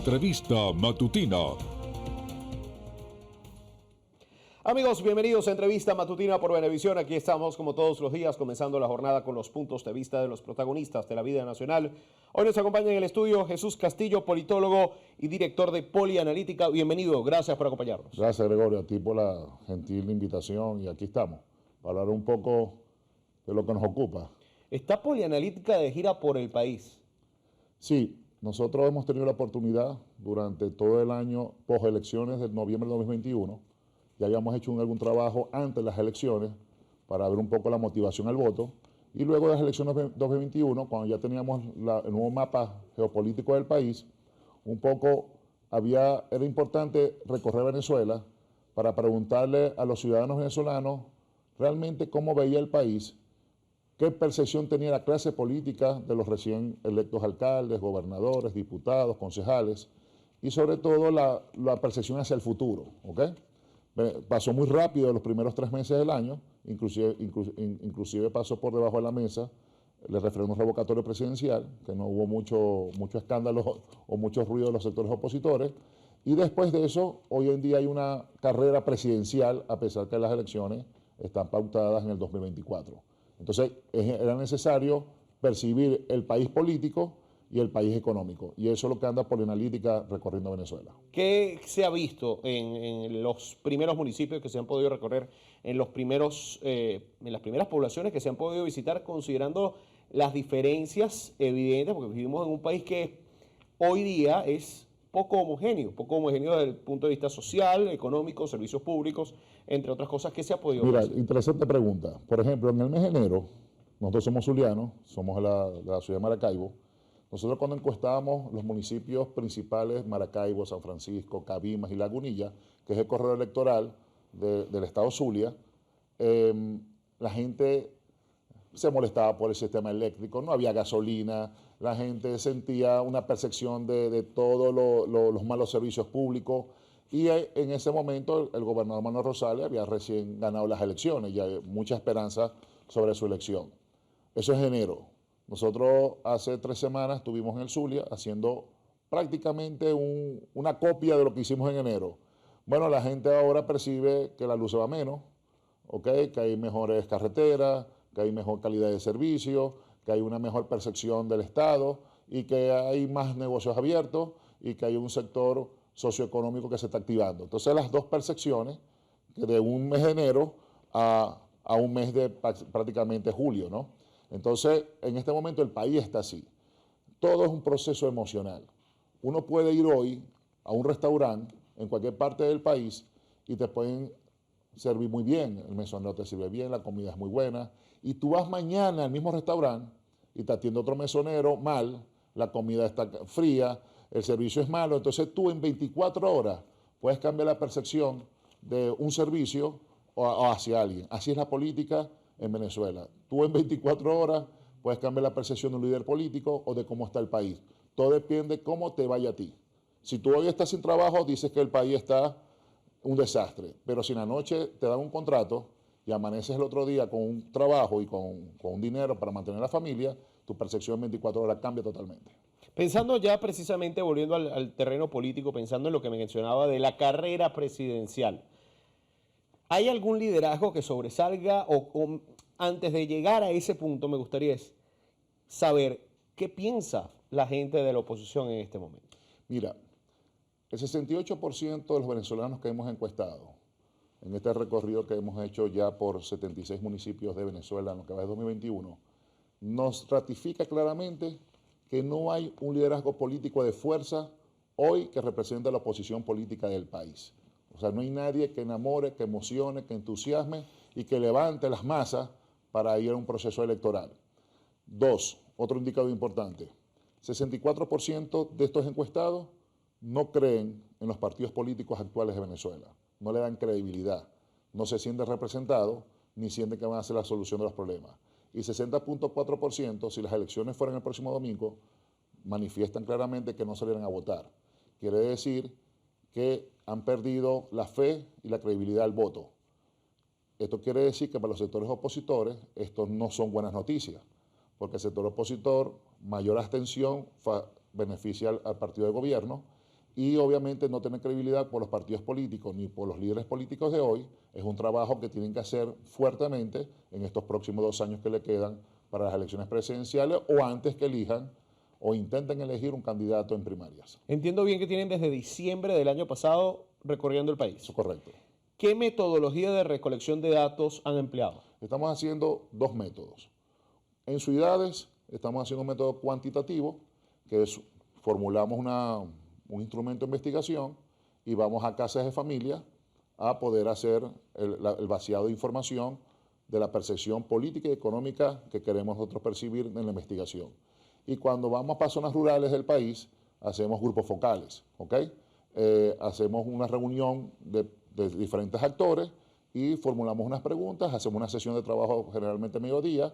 Entrevista Matutina. Amigos, bienvenidos a Entrevista Matutina por Venevisión. Aquí estamos como todos los días comenzando la jornada con los puntos de vista de los protagonistas de la vida nacional. Hoy nos acompaña en el estudio Jesús Castillo, politólogo y director de Polianalítica. Bienvenido, gracias por acompañarnos. Gracias, Gregorio, a ti por la gentil invitación y aquí estamos para hablar un poco de lo que nos ocupa. ¿Está Polianalítica de gira por el país? Sí, nosotros hemos tenido la oportunidad durante todo el año post-elecciones de noviembre de 2021. Ya habíamos hecho algún trabajo antes de las elecciones para ver un poco la motivación al voto. Y luego de las elecciones de 2021, cuando ya teníamos el nuevo mapa geopolítico del país, un poco era importante recorrer Venezuela para preguntarle a los ciudadanos venezolanos realmente cómo veía el país, qué percepción tenía la clase política de los recién electos alcaldes, gobernadores, diputados, concejales, y sobre todo la percepción hacia el futuro, ¿ok? Pasó muy rápido los primeros 3 meses del año, inclusive pasó por debajo de la mesa el referéndum revocatorio presidencial, que no hubo mucho escándalo o mucho ruido de los sectores opositores, y después de eso, hoy en día hay una carrera presidencial, a pesar que las elecciones están pautadas en el 2024. Entonces, era necesario percibir el país político y el país económico. Y eso es lo que anda Polianalítica recorriendo Venezuela. ¿Qué se ha visto en los primeros municipios que se han podido recorrer, en las primeras poblaciones que se han podido visitar, considerando las diferencias evidentes? Porque vivimos en un país que hoy día es poco homogéneo desde el punto de vista social, económico, servicios públicos, entre otras cosas. ¿Qué se ha podido ver? Mira, interesante pregunta. Por ejemplo, en el mes de enero, nosotros somos zulianos, somos de la ciudad de Maracaibo. Nosotros cuando encuestábamos los municipios principales, Maracaibo, San Francisco, Cabimas y Lagunilla, que es el corredor electoral del estado Zulia, la gente se molestaba por el sistema eléctrico, no había gasolina, la gente sentía una percepción de todos los malos servicios públicos, y en ese momento el gobernador Manuel Rosales había recién ganado las elecciones y hay mucha esperanza sobre su elección. Eso es enero. Nosotros hace 3 semanas estuvimos en el Zulia haciendo prácticamente una copia de lo que hicimos en enero. Bueno, la gente ahora percibe que la luz se va menos, ¿okay? Que hay mejores carreteras, que hay mejor calidad de servicio, que hay una mejor percepción del Estado y que hay más negocios abiertos y que hay un sector socioeconómico que se está activando. Entonces las dos percepciones, de un mes de enero a un mes de prácticamente julio, ¿no? Entonces, en este momento el país está así. Todo es un proceso emocional. Uno puede ir hoy a un restaurante en cualquier parte del país y te pueden servir muy bien. El mesonero te sirve bien, la comida es muy buena. Y tú vas mañana al mismo restaurante y te atiende otro mesonero mal, la comida está fría, el servicio es malo. Entonces tú en 24 horas puedes cambiar la percepción de un servicio o hacia alguien. Así es la política en Venezuela. Tú en 24 horas puedes cambiar la percepción de un líder político o de cómo está el país. Todo depende de cómo te vaya a ti. Si tú hoy estás sin trabajo, dices que el país está un desastre, pero si en la noche te dan un contrato y amaneces el otro día con un trabajo y con un dinero para mantener la familia, tu percepción en 24 horas cambia totalmente. Pensando ya precisamente, volviendo al terreno político, pensando en lo que me mencionaba de la carrera presidencial, ¿hay algún liderazgo que sobresalga o antes de llegar a ese punto me gustaría saber qué piensa la gente de la oposición en este momento? Mira, el 68% de los venezolanos que hemos encuestado en este recorrido que hemos hecho ya por 76 municipios de Venezuela en lo que va de 2021, nos ratifica claramente que no hay un liderazgo político de fuerza hoy que represente a la oposición política del país. O sea, no hay nadie que enamore, que emocione, que entusiasme y que levante las masas para ir a un proceso electoral. 2, otro indicador importante, 64% de estos encuestados no creen en los partidos políticos actuales de Venezuela, no le dan credibilidad, no se sienten representados ni sienten que van a ser la solución de los problemas. Y 60.4%, si las elecciones fueran el próximo domingo, manifiestan claramente que no salieran a votar. Quiere decir que han perdido la fe y la credibilidad al voto. Esto quiere decir que para los sectores opositores esto no son buenas noticias, porque el sector opositor, mayor abstención beneficia al partido de gobierno y obviamente no tener credibilidad por los partidos políticos ni por los líderes políticos de hoy es un trabajo que tienen que hacer fuertemente en estos próximos 2 años que le quedan para las elecciones presidenciales o antes que elijan o intenten elegir un candidato en primarias. Entiendo bien que tienen desde diciembre del año pasado recorriendo el país. Eso es correcto. ¿Qué metodología de recolección de datos han empleado? Estamos haciendo 2 métodos. En ciudades estamos haciendo un método cuantitativo, que es formulamos un instrumento de investigación y vamos a casas de familia a poder hacer el vaciado de información de la percepción política y económica que queremos nosotros percibir en la investigación. Y cuando vamos para zonas rurales del país, hacemos grupos focales, ¿ok? Hacemos una reunión de diferentes actores y formulamos unas preguntas, hacemos una sesión de trabajo generalmente a mediodía,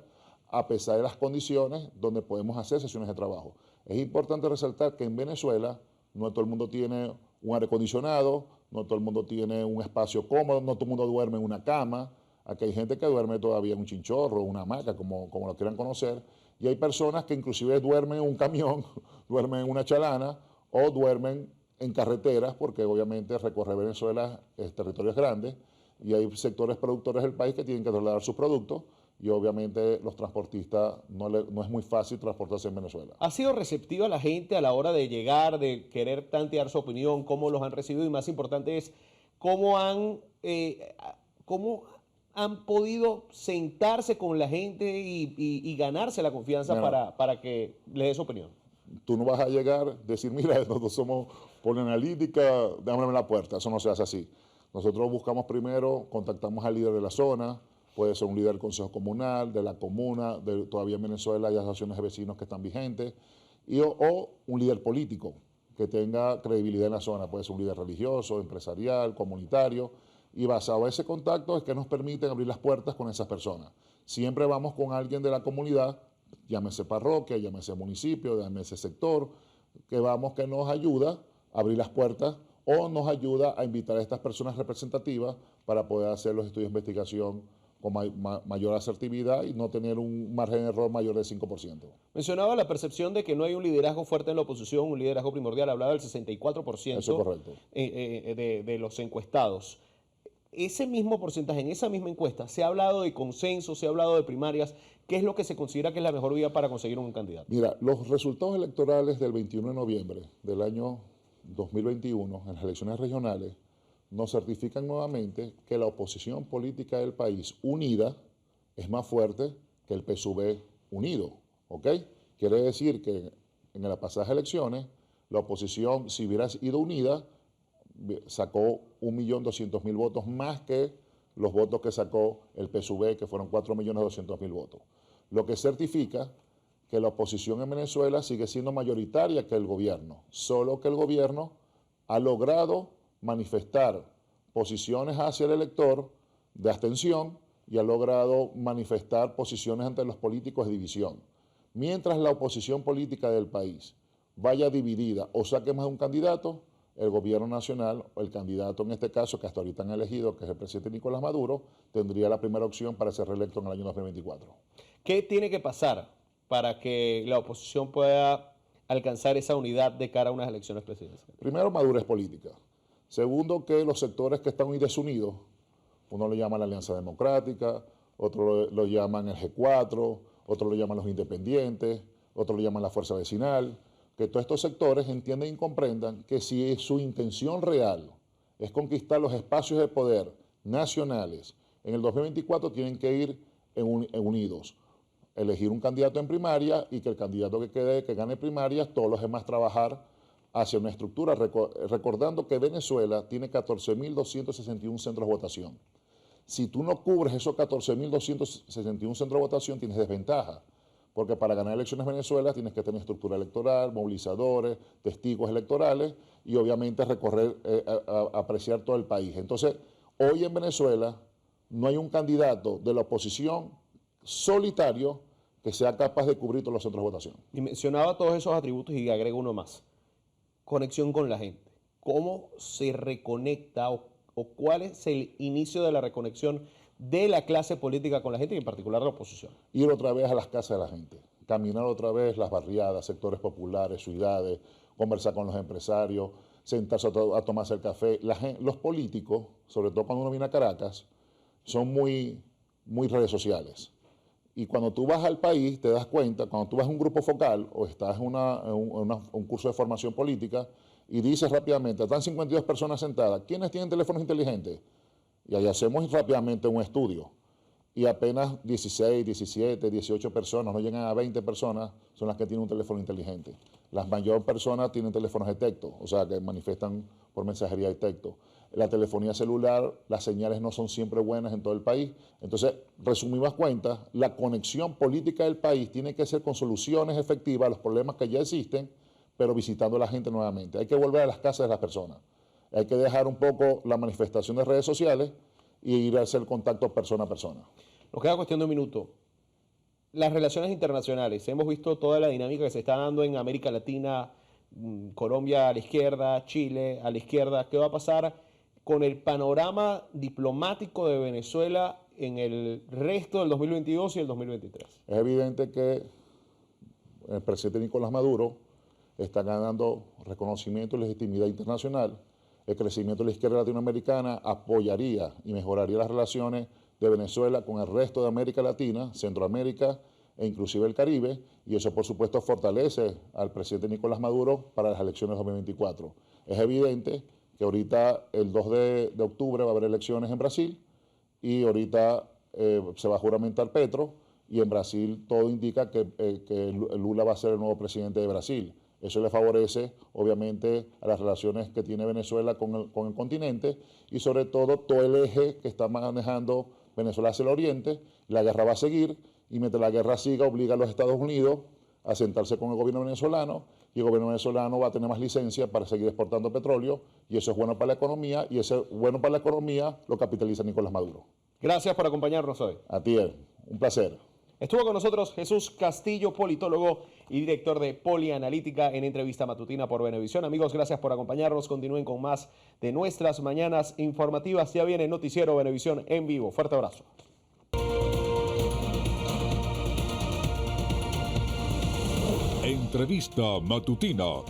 a pesar de las condiciones donde podemos hacer sesiones de trabajo. Es importante resaltar que en Venezuela no todo el mundo tiene un aire acondicionado, no todo el mundo tiene un espacio cómodo, no todo el mundo duerme en una cama. Aquí hay gente que duerme todavía en un chinchorro, una hamaca, como lo quieran conocer, y hay personas que inclusive duermen en un camión, duermen en una chalana o duermen en carreteras, porque obviamente recorrer Venezuela es territorios grandes y hay sectores productores del país que tienen que trasladar sus productos y obviamente los transportistas no es muy fácil transportarse en Venezuela. ¿Ha sido receptiva la gente a la hora de llegar, de querer tantear su opinión? ¿Cómo los han recibido? Y más importante es, ¿cómo han podido sentarse con la gente y ganarse la confianza para que le dé su opinión? Tú no vas a llegar, decir, mira, nosotros somos polianalítica, déjame la puerta. Eso no se hace así. Nosotros buscamos primero, contactamos al líder de la zona, puede ser un líder del consejo comunal, de la comuna, todavía en Venezuela hay asociaciones de vecinos que están vigentes, o un líder político que tenga credibilidad en la zona, puede ser un líder religioso, empresarial, comunitario, y basado en ese contacto es que nos permiten abrir las puertas con esas personas. Siempre vamos con alguien de la comunidad, llámese parroquia, llámese municipio, llámese sector, que nos ayuda a abrir las puertas o nos ayuda a invitar a estas personas representativas para poder hacer los estudios de investigación con mayor asertividad y no tener un margen de error mayor del 5%. Mencionaba la percepción de que no hay un liderazgo fuerte en la oposición, un liderazgo primordial, hablaba del 64% Eso es correcto. De los encuestados. Ese mismo porcentaje, en esa misma encuesta, se ha hablado de consenso, se ha hablado de primarias. ¿Qué es lo que se considera que es la mejor vía para conseguir un candidato? Mira, los resultados electorales del 21 de noviembre del año 2021, en las elecciones regionales, nos certifican nuevamente que la oposición política del país unida es más fuerte que el PSUV unido, ¿ok? Quiere decir que en las pasadas elecciones, la oposición, si hubiera ido unida, sacó 1.200.000 votos más que los votos que sacó el PSUV, que fueron 4.200.000 votos. Lo que certifica que la oposición en Venezuela sigue siendo mayoritaria que el gobierno, solo que el gobierno ha logrado manifestar posiciones hacia el elector de abstención y ha logrado manifestar posiciones ante los políticos de división. Mientras la oposición política del país vaya dividida o saque más de un candidato, el gobierno nacional, o el candidato en este caso, que hasta ahorita han elegido, que es el presidente Nicolás Maduro, tendría la primera opción para ser reelecto en el año 2024. ¿Qué tiene que pasar para que la oposición pueda alcanzar esa unidad de cara a unas elecciones presidenciales? Primero, madurez política. Segundo, que los sectores que están hoy desunidos, uno lo llama la Alianza Democrática, otro lo llaman el G4, otro lo llaman los independientes, otro lo llaman la Fuerza Vecinal, que todos estos sectores entiendan y comprendan que si su intención real es conquistar los espacios de poder nacionales, en el 2024 tienen que ir unidos, elegir un candidato en primaria y que el candidato que gane primarias, todos los demás trabajar hacia una estructura, recordando que Venezuela tiene 14.261 centros de votación. Si tú no cubres esos 14.261 centros de votación, tienes desventaja. Porque para ganar elecciones en Venezuela tienes que tener estructura electoral, movilizadores, testigos electorales y obviamente recorrer, apreciar todo el país. Entonces, hoy en Venezuela no hay un candidato de la oposición solitario que sea capaz de cubrir todos los centros de votación. Y mencionaba todos esos atributos y agrego uno más. Conexión con la gente. ¿Cómo se reconecta o cuál es el inicio de la reconexión de la clase política con la gente y en particular la oposición? Ir otra vez a las casas de la gente, caminar otra vez las barriadas, sectores populares, ciudades, conversar con los empresarios, sentarse a tomarse el café. Los políticos, sobre todo cuando uno viene a Caracas, son muy redes sociales. Y cuando tú vas al país, te das cuenta, cuando tú vas a un grupo focal o estás en un curso de formación política y dices rápidamente, están 52 personas sentadas, ¿quiénes tienen teléfonos inteligentes? Y ahí hacemos rápidamente un estudio. Y apenas 16, 17, 18 personas, no llegan a 20 personas, son las que tienen un teléfono inteligente. Las mayores personas tienen teléfonos de texto, o sea, que manifiestan por mensajería de texto. La telefonía celular, las señales no son siempre buenas en todo el país. Entonces, resumidas cuentas, la conexión política del país tiene que ser con soluciones efectivas a los problemas que ya existen, pero visitando a la gente nuevamente. Hay que volver a las casas de las personas. Hay que dejar un poco la manifestación de redes sociales y ir a hacer contacto persona a persona. Nos queda cuestión de un minuto. Las relaciones internacionales. Hemos visto toda la dinámica que se está dando en América Latina, Colombia a la izquierda, Chile a la izquierda. ¿Qué va a pasar con el panorama diplomático de Venezuela en el resto del 2022 y el 2023? Es evidente que el presidente Nicolás Maduro está ganando reconocimiento y legitimidad internacional. El crecimiento de la izquierda latinoamericana apoyaría y mejoraría las relaciones de Venezuela con el resto de América Latina, Centroamérica e inclusive el Caribe, y eso por supuesto fortalece al presidente Nicolás Maduro para las elecciones 2024. Es evidente que ahorita el 2 de octubre va a haber elecciones en Brasil y ahorita se va a juramentar Petro y en Brasil todo indica que Lula va a ser el nuevo presidente de Brasil. Eso le favorece, obviamente, a las relaciones que tiene Venezuela con el continente y, sobre todo el eje que está manejando Venezuela hacia el oriente. La guerra va a seguir y mientras la guerra siga, obliga a los Estados Unidos a sentarse con el gobierno venezolano y el gobierno venezolano va a tener más licencia para seguir exportando petróleo y eso es bueno para la economía y ese bueno para la economía lo capitaliza Nicolás Maduro. Gracias por acompañarnos hoy. A ti, un placer. Estuvo con nosotros Jesús Castillo, politólogo y director de Polianalítica en entrevista matutina por Venevisión. Amigos, gracias por acompañarnos. Continúen con más de nuestras mañanas informativas. Ya viene Noticiero Venevisión en vivo. Fuerte abrazo. Entrevista matutina